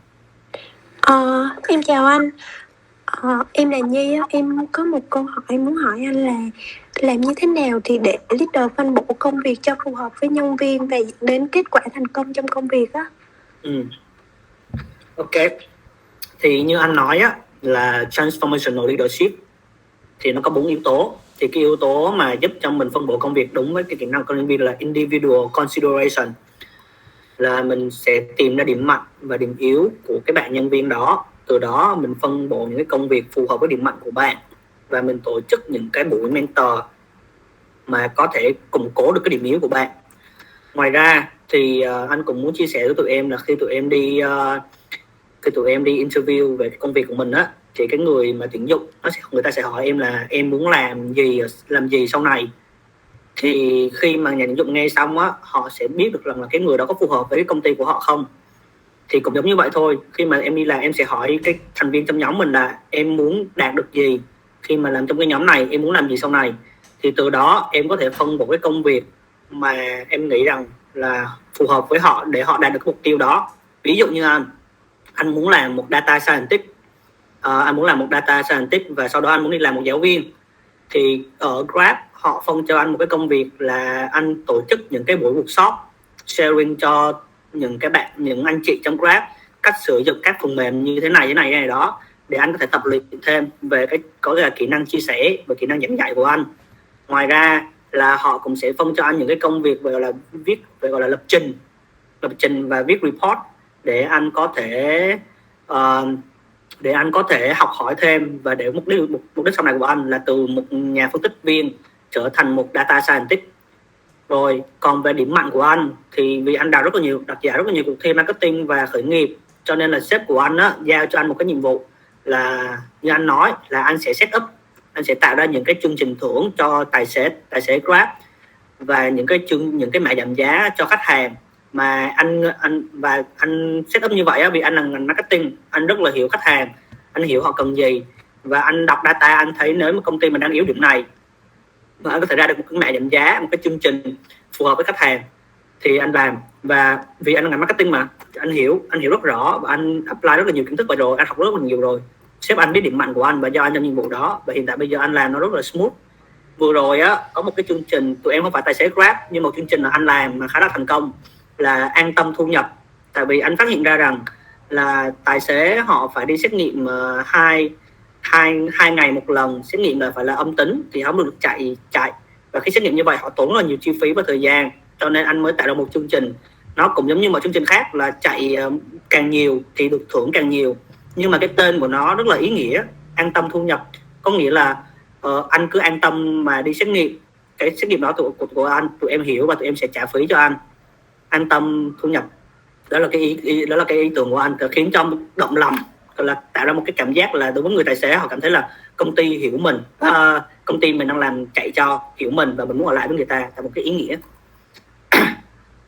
Em chào anh. Em là Nhi á, em có một câu hỏi muốn hỏi anh là làm như thế nào thì để leader phân bổ công việc cho phù hợp với nhân viên và dẫn đến kết quả thành công trong công việc á? Ok, thì như anh nói á, là transformational leadership thì nó có 4 yếu tố. Thì cái yếu tố mà giúp cho mình phân bổ công việc đúng với cái kỹ năng của nhân viên là individual consideration, là mình sẽ tìm ra điểm mạnh và điểm yếu của cái bạn nhân viên đó, từ đó mình phân bổ những cái công việc phù hợp với điểm mạnh của bạn, và mình tổ chức những cái buổi mentor mà có thể củng cố được cái điểm yếu của bạn. Ngoài ra thì anh cũng muốn chia sẻ với tụi em là khi tụi em đi interview về công việc của mình á, thì cái người mà tuyển dụng người ta sẽ hỏi em là em muốn làm gì sau này. Thì khi mà nhà tuyển dụng nghe xong á, họ sẽ biết được rằng là cái người đó có phù hợp với cái công ty của họ không. Thì cũng giống như vậy thôi, khi mà em đi làm em sẽ hỏi cái thành viên trong nhóm mình là em muốn đạt được gì khi mà làm trong cái nhóm này, em muốn làm gì sau này, thì từ đó em có thể phân bổ cái công việc mà em nghĩ rằng là phù hợp với họ để họ đạt được cái mục tiêu đó. Ví dụ như anh muốn làm một data scientist, anh muốn làm một data scientist và sau đó anh muốn đi làm một giáo viên, thì ở Grab họ phân cho anh một cái công việc là anh tổ chức những cái buổi workshop sharing cho những anh chị trong Grab cách sử dụng các phần mềm như thế này đó, để anh có thể tập luyện thêm về có là kỹ năng chia sẻ và kỹ năng giảng dạy của anh. Ngoài ra là họ cũng sẽ phân cho anh những cái công việc gọi là lập trình và viết report để anh có thể học hỏi thêm, và để mục đích sau này của anh là từ một nhà phân tích viên trở thành một data scientist. Rồi còn về điểm mạnh của anh thì vì anh đặt giải rất là nhiều cuộc thi marketing và khởi nghiệp, cho nên là sếp của anh giao cho anh một cái nhiệm vụ là như anh nói là anh sẽ set up, anh sẽ tạo ra những cái chương trình thưởng cho tài xế Grab và những cái mã giảm giá cho khách hàng. Mà anh set up như vậy vì anh là ngành marketing, anh rất là hiểu khách hàng, anh hiểu họ cần gì, và anh đọc data anh thấy nếu mà công ty mình đang yếu điểm này và anh có thể ra được một cái mã giảm giá, một cái chương trình phù hợp với khách hàng thì anh làm. Và vì anh là ngành marketing mà anh hiểu rất rõ và anh apply rất là nhiều kiến thức vào rồi, anh học rất là nhiều rồi, sếp anh biết điểm mạnh của anh và do anh trong nhiệm vụ đó, và hiện tại bây giờ anh làm nó rất là smooth. Vừa rồi có một cái chương trình, tụi em không phải tài xế Grab, nhưng một chương trình là anh làm mà khá là thành công là an tâm thu nhập. Tại vì anh phát hiện ra rằng là tài xế họ phải đi xét nghiệm hai ngày một lần, xét nghiệm là phải là âm tính thì không được chạy, và khi xét nghiệm như vậy họ tốn rất là nhiều chi phí và thời gian, cho nên anh mới tạo ra một chương trình. Nó cũng giống như một chương trình khác là chạy càng nhiều thì được thưởng càng nhiều, nhưng mà cái tên của nó rất là ý nghĩa, an tâm thu nhập, có nghĩa là anh cứ an tâm mà đi xét nghiệm, cái xét nghiệm đó của anh tụi em hiểu và tụi em sẽ trả phí cho anh, an tâm thu nhập. Đó là cái ý tưởng của anh, khiến cho động lòng, là tạo ra một cái cảm giác là đối với người tài xế họ cảm thấy là công ty hiểu mình, công ty mình đang làm chạy cho hiểu mình và mình muốn ở lại với người ta, là một cái ý nghĩa.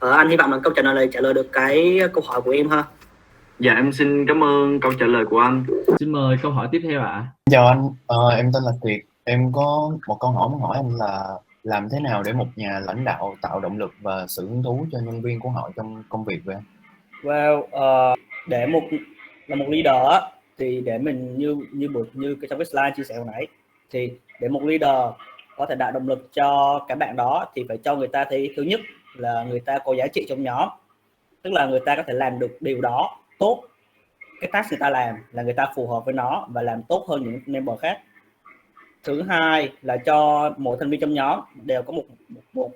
Anh hy vọng là câu trả lời được cái câu hỏi của em ha. Dạ em xin cảm ơn câu trả lời của anh. Xin mời câu hỏi tiếp theo ạ. Chào anh, em tên là Kiệt. Em có một câu hỏi muốn hỏi anh là làm thế nào để một nhà lãnh đạo tạo động lực và sự hứng thú cho nhân viên của họ trong công việc vậy anh? Well, để một leader thì để mình như trong cái slide chia sẻ hồi nãy, thì để một leader có thể tạo động lực cho các bạn đó thì phải cho người ta thấy thứ nhất là người ta có giá trị trong nhóm, tức là người ta có thể làm được điều đó tốt, cái task người ta làm là người ta phù hợp với nó và làm tốt hơn những member khác. Thứ hai là cho mỗi thành viên trong nhóm đều có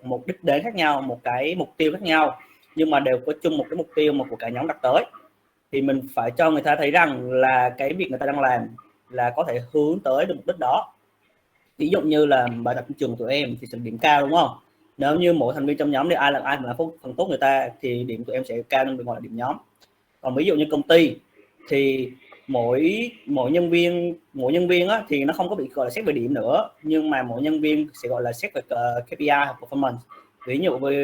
một đích đến khác nhau, một cái mục tiêu khác nhau, nhưng mà đều có chung một cái mục tiêu mà của cả nhóm đặt tới, thì mình phải cho người ta thấy rằng là cái việc người ta đang làm là có thể hướng tới được mục đích đó. Ví dụ như là bài tập trường tụi em thì sẽ điểm cao, đúng không? Nếu như mỗi thành viên trong nhóm thì ai mà làm phần tốt người ta thì điểm tụi em sẽ cao hơn, được gọi là điểm nhóm. Còn ví dụ như công ty thì mỗi nhân viên thì nó không có bị gọi là xét về điểm nữa, nhưng mà mỗi nhân viên sẽ gọi là xét về KPI performance.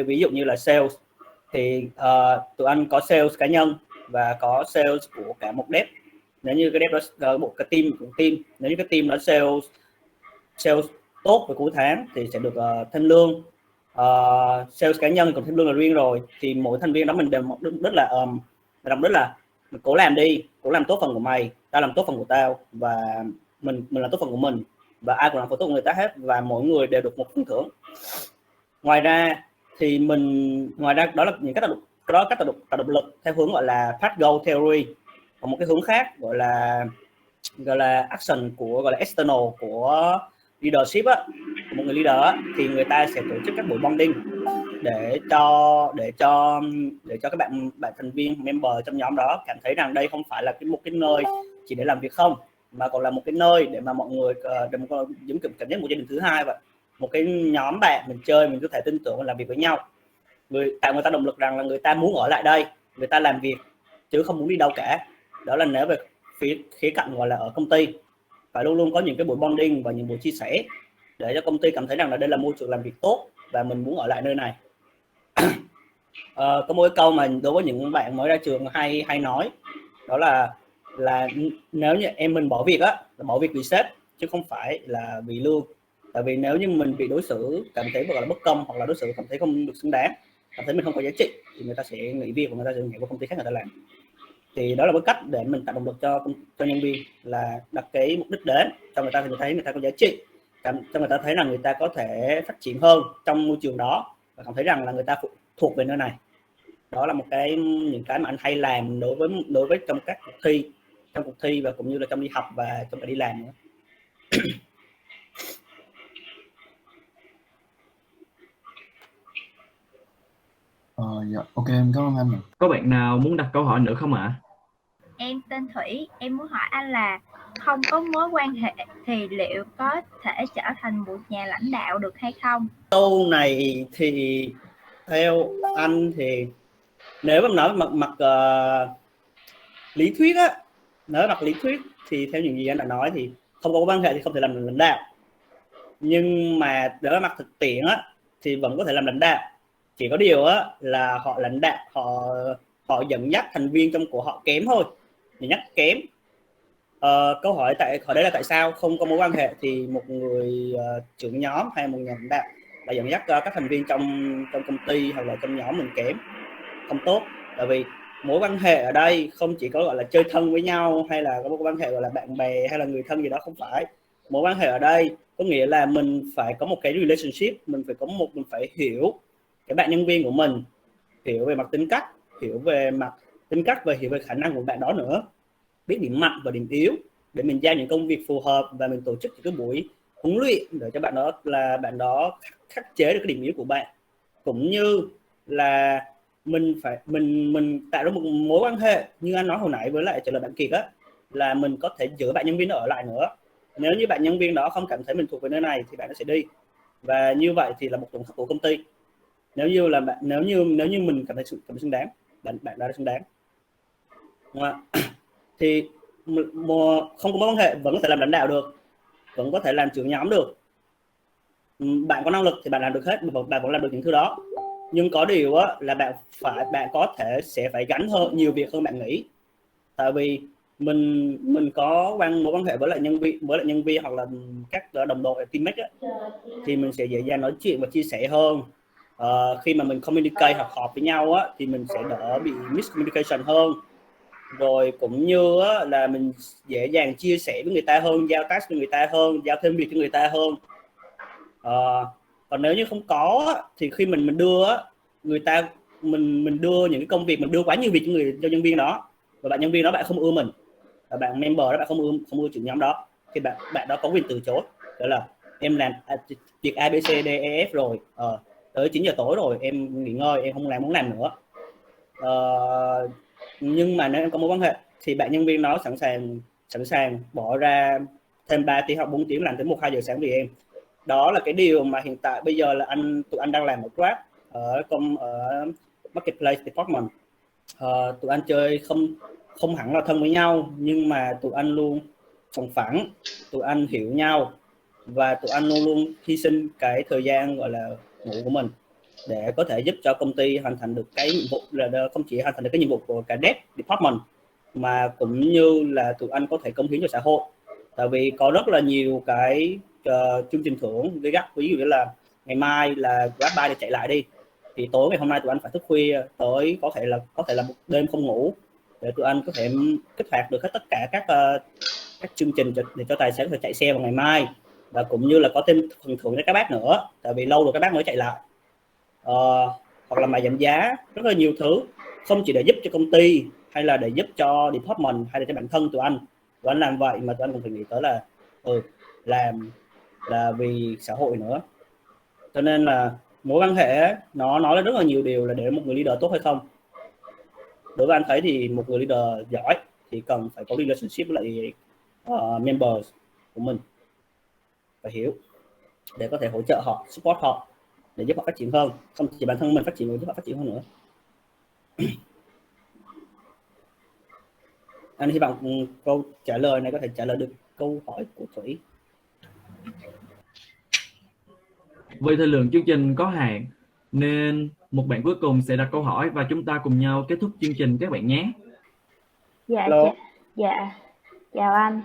Ví dụ như là sales thì tụi anh có sales cá nhân và có sales của cả một dev. Nếu như cái dev đó một cái team, nếu như cái team đó sales tốt về cuối tháng thì sẽ được thêm lương. Sales cá nhân còn thêm lương là riêng rồi, thì mỗi thành viên đó mình đều rất là cố làm đi, cố làm tốt phần của mày, tao làm tốt phần của tao, và mình làm tốt phần của mình, và ai cũng làm tốt của người ta hết, và mỗi người đều được một phần thưởng. Ngoài ra đó là những cách tạo động lực theo hướng gọi là path goal theory. Còn một cái hướng khác gọi là action gọi là external của leadership của một người leader thì người ta sẽ tổ chức các buổi bonding để cho các bạn thành viên member trong nhóm đó cảm thấy rằng đây không phải là một cái nơi chỉ để làm việc không, mà còn là một cái nơi để mà mọi người giống cảm giác một gia đình thứ hai vậy, một cái nhóm bạn mình chơi, mình có thể tin tưởng và làm việc với nhau, tạo người ta động lực rằng là người ta muốn ở lại đây, người ta làm việc chứ không muốn đi đâu cả. Đó là nếu về khía cạnh gọi là ở công ty, phải luôn luôn có những cái buổi bonding và những buổi chia sẻ để cho công ty cảm thấy rằng là đây là môi trường làm việc tốt và mình muốn ở lại nơi này. Có một cái câu mà đối với những bạn mới ra trường hay nói, đó là nếu như mình bỏ việc á, là bỏ việc vì sếp chứ không phải là vì lương. Tại vì nếu như mình bị đối xử cảm thấy gọi là bất công, hoặc là đối xử cảm thấy không được xứng đáng, cảm thấy mình không có giá trị, thì người ta sẽ nghỉ việc và người ta sẽ nhảy vào công ty khác người ta làm. Thì đó là một cách để mình tạo động lực cho nhân viên, là đặt cái mục đích đến cho người ta, thì thấy người ta có giá trị, cho người ta thấy rằng người ta có thể phát triển hơn trong môi trường đó, và cảm thấy rằng là người ta thuộc về nơi này. Đó là những cái mà anh hay làm đối với trong các cuộc thi và cũng như là trong đi học và trong đi làm nữa. Dạ, ok, em cảm ơn anh ạ. Có bạn nào muốn đặt câu hỏi nữa không ạ? Em tên Thủy, em muốn hỏi anh là không có mối quan hệ thì liệu có thể trở thành một nhà lãnh đạo được hay không? Câu này thì theo anh thì nếu mà nói mặt lý thuyết á, nói mặt lý thuyết thì theo những gì anh đã nói thì không có quan hệ thì không thể làm lãnh đạo. Nhưng mà đối với mặt thực tiễn á, thì vẫn có thể làm lãnh đạo. Chỉ có điều á, là họ lãnh đạo, họ dẫn dắt thành viên trong của họ kém thôi, dẫn dắt kém. Câu hỏi đây là tại sao không có mối quan hệ thì một người trưởng nhóm hay một nhà lãnh đạo là dẫn dắt các thành viên trong công ty hoặc là trong nhóm mình kém, không tốt. Tại vì mối quan hệ ở đây không chỉ có gọi là chơi thân với nhau, hay là có mối quan hệ gọi là bạn bè hay là người thân gì đó, không phải. Mối quan hệ ở đây có nghĩa là mình phải có một cái relationship, mình phải hiểu cái bạn nhân viên của mình, hiểu về mặt tính cách, hiểu về khả năng của bạn đó nữa, biết điểm mạnh và điểm yếu để mình giao những công việc phù hợp, và mình tổ chức những cái buổi huấn luyện để cho bạn đó khắc chế được cái điểm yếu của bạn, cũng như là mình tạo ra một mối quan hệ như anh nói hồi nãy với lại trả lời bạn Kiệt á, là mình có thể giữ bạn nhân viên đó ở lại nữa. Nếu như bạn nhân viên đó không cảm thấy mình thuộc về nơi này thì bạn nó sẽ đi, và như vậy thì là một tổn thất của công ty. Nếu như mình cảm thấy xứng đáng, bạn đã xứng đáng, đúng không ạ? Thì không có mối quan hệ vẫn có thể làm lãnh đạo được, vẫn có thể làm trưởng nhóm được. Bạn có năng lực thì bạn làm được hết, bạn vẫn làm được những thứ đó. Nhưng có điều á, là bạn có thể sẽ phải gánh nhiều việc hơn bạn nghĩ. Tại vì mình có mối quan hệ với lại nhân viên hoặc là các đồng đội teammate á, thì mình sẽ dễ dàng nói chuyện và chia sẻ hơn. Khi mà mình communicate hoặc họp với nhau á, thì mình sẽ đỡ bị miscommunication hơn. Rồi cũng như á, là mình dễ dàng chia sẻ với người ta hơn, giao task với người ta hơn, giao thêm việc cho người ta hơn. Còn nếu như không có á, thì khi mình đưa á, mình đưa những cái công việc, mình đưa quá nhiều việc cho nhân viên đó, và bạn nhân viên đó bạn không ưa mình, và bạn member đó bạn không ưa trưởng nhóm đó, thì bạn đó có quyền từ chối. Đó là em làm việc A B C D E F rồi, tới 9 giờ tối rồi, em nghỉ ngơi, em không muốn làm nữa. Nhưng mà nếu em có mối quan hệ thì bạn nhân viên đó sẵn sàng bỏ ra thêm 3 tiếng hoặc 4 tiếng làm tới 1-2 giờ sáng vì em. Đó là cái điều mà hiện tại bây giờ là tụi anh đang làm ở Grab, ở Marketplace Department. Tụi anh chơi không hẳn là thân với nhau, nhưng mà tụi anh luôn sòng phẳng, tụi anh hiểu nhau, và tụi anh luôn hy sinh cái thời gian gọi là ngủ của mình để có thể giúp cho công ty hoàn thành được cái nhiệm vụ, là không chỉ hoàn thành được cái nhiệm vụ của cả dev department, mà cũng như là tụi anh có thể cống hiến cho xã hội. Tại vì có rất là nhiều cái chương trình thưởng gây gắt, ví dụ như là ngày mai là Grab để chạy lại đi, thì tối ngày hôm nay tụi anh phải thức khuya tới có thể là một đêm không ngủ để tụi anh có thể kích hoạt được hết tất cả các chương trình để cho tài xế có thể chạy xe vào ngày mai, và cũng như là có thêm phần thưởng cho các bác nữa, tại vì lâu rồi các bác mới chạy lại. Hoặc là mà giảm giá, rất là nhiều thứ, không chỉ để giúp cho công ty hay là để giúp cho department hay là cho bản thân tụi anh làm vậy, mà tụi anh cũng phải nghĩ tới là làm là vì xã hội nữa. Cho nên là mối quan hệ nó nói lên rất là nhiều điều là để một người leader tốt hay không. Đối với anh thấy thì một người leader giỏi thì cần phải có relationship với lại members của mình, phải hiểu để có thể hỗ trợ họ, support họ để giúp họ phát triển hơn, không chỉ bản thân mình phát triển mà giúp họ phát triển hơn nữa. Anh hy vọng câu trả lời này có thể trả lời được câu hỏi của Thủy. Vì thời lượng chương trình có hạn nên một bạn cuối cùng sẽ đặt câu hỏi và chúng ta cùng nhau kết thúc chương trình các bạn nhé. Dạ, Hello. dạ, chào anh.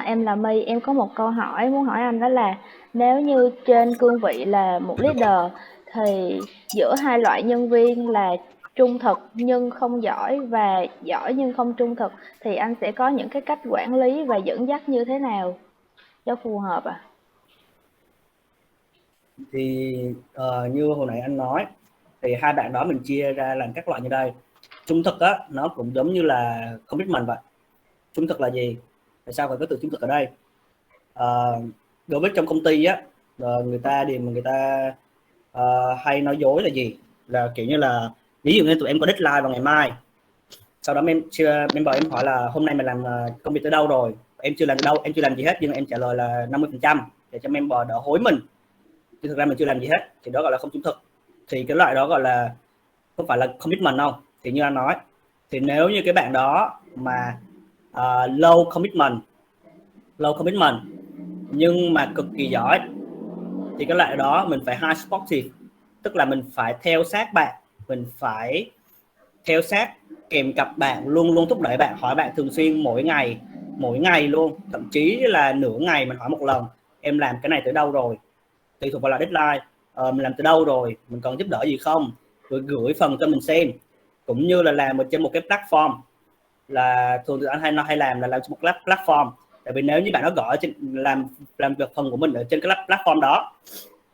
Em là My, em có một câu hỏi muốn hỏi anh, đó là nếu như trên cương vị là một leader thì giữa hai loại nhân viên là trung thực nhưng không giỏi và giỏi nhưng không trung thực thì anh sẽ có những cái cách quản lý và dẫn dắt như thế nào cho phù hợp ạ? Thì như hồi nãy anh nói thì hai bạn đó mình chia ra làm các loại như đây. Trung thực á, nó cũng giống như là commitment vậy. Trung thực là gì? Tại sao phải có từ trung thực ở đây? Đối với trong công ty á, người ta hay nói dối là gì? Là kiểu như là ví dụ như tụi em có deadline vào ngày mai, sau đó member em hỏi là hôm nay mình làm công việc tới đâu rồi, em chưa làm gì hết, nhưng em trả lời là 50% để cho member đỡ hối mình, chứ thực ra mình chưa làm gì hết, thì đó gọi là không trung thực. Thì cái loại đó gọi là không phải là commitment đâu. Thì như anh nói, thì nếu như cái bạn đó mà low commitment nhưng mà cực kỳ giỏi thì cái loại đó mình phải high supportive, tức là mình phải theo sát bạn, mình phải theo sát kèm cặp bạn, luôn luôn thúc đẩy bạn, hỏi bạn thường xuyên mỗi ngày luôn, thậm chí là nửa ngày mình hỏi một lần, em làm cái này tới đâu rồi, tùy thuộc vào là deadline, mình làm tới đâu rồi, mình cần giúp đỡ gì không, rồi gửi phần cho mình xem. Cũng như là làm trên một cái platform, là thường anh hay làm là làm trên một platform. Tại vì nếu như bạn nó gọi làm việc phần của mình ở trên cái platform đó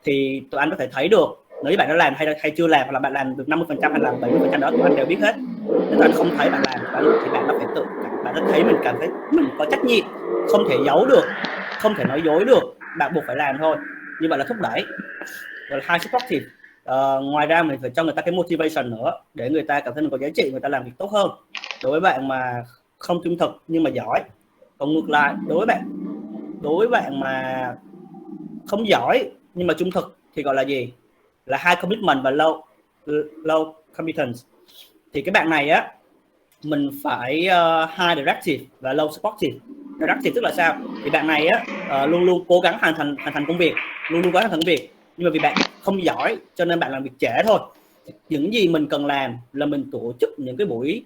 thì tụi anh có thể thấy được nếu như bạn đã làm hay chưa làm, hoặc là bạn làm được 50% hay làm 70% đó, tụi anh đều biết hết. Nếu tụi anh không thấy bạn làm thì bạn đã phải bạn đã thấy mình cảm thấy mình có trách nhiệm, không thể giấu được, không thể nói dối được, bạn buộc phải làm thôi. Như vậy là thúc đẩy, rồi là high supportive. Ngoài ra mình phải cho người ta cái motivation nữa để người ta cảm thấy mình có giá trị, người ta làm việc tốt hơn. Đối với bạn mà không trung thực nhưng mà giỏi, còn ngược lại đối với bạn mà không giỏi nhưng mà trung thực thì gọi là gì, là high commitment và low competence. Thì cái bạn này á, mình phải high directive và low supportive. Directive tức là sao? Thì bạn này á luôn luôn cố gắng hoàn thành công việc, luôn luôn cố gắng hoàn thành công việc, nhưng mà vì bạn không giỏi cho nên bạn làm việc trễ thôi. Những gì mình cần làm là mình tổ chức những cái buổi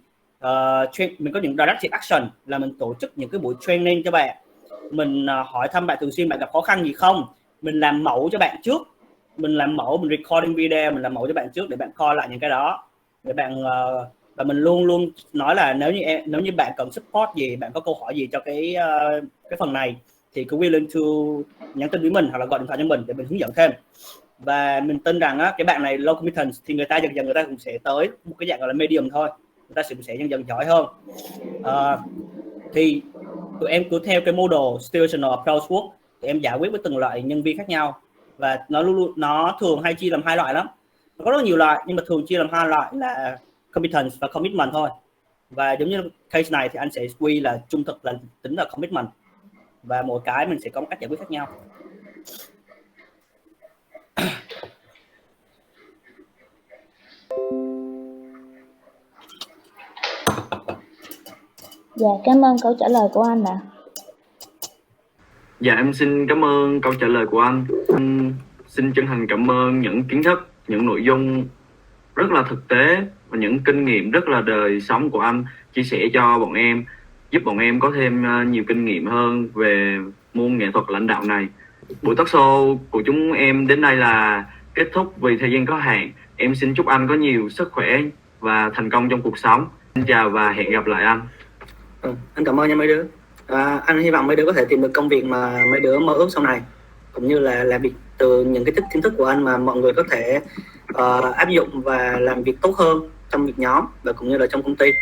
mình có những directive action, là mình tổ chức những cái buổi training cho bạn, mình hỏi thăm bạn thường xuyên, bạn gặp khó khăn gì không, mình làm mẫu cho bạn trước, mình recording video, mình làm mẫu cho bạn trước để bạn coi lại những cái đó, để bạn và mình luôn luôn nói là nếu như bạn cần support gì, bạn có câu hỏi gì cho cái phần này thì cứ willing to nhắn tin với mình hoặc là gọi điện thoại cho mình để mình hướng dẫn thêm. Và mình tin rằng á, cái bạn này low competence thì người ta dần dần người ta cũng sẽ tới một cái dạng gọi là medium thôi, người ta sẽ dần dần giỏi hơn. Thì tụi em cứ theo cái model situational approach work, tụi em giải quyết với từng loại nhân viên khác nhau, và nó thường hay chia làm hai loại lắm, nó có rất nhiều loại nhưng mà thường chia làm hai loại là competence và commitment thôi. Và giống như case này thì anh sẽ quy là trung thực là tính là commitment, và mỗi cái mình sẽ có một cách giải quyết khác nhau. Dạ, cảm ơn câu trả lời của anh ạ. Dạ em xin cảm ơn câu trả lời của anh. Xin chân thành cảm ơn những kiến thức, những nội dung rất là thực tế và những kinh nghiệm rất là đời sống của anh chia sẻ cho bọn em, giúp bọn em có thêm nhiều kinh nghiệm hơn về môn nghệ thuật lãnh đạo này. Buổi talk show của chúng em đến đây là kết thúc vì thời gian có hạn. Em xin chúc anh có nhiều sức khỏe và thành công trong cuộc sống. Xin chào và hẹn gặp lại anh. Anh cảm ơn nha mấy đứa. Anh hy vọng mấy đứa có thể tìm được công việc mà mấy đứa mơ ước sau này, cũng như là làm việc từ những cái kiến thức của anh mà mọi người có thể áp dụng và làm việc tốt hơn trong việc nhóm và cũng như là trong công ty.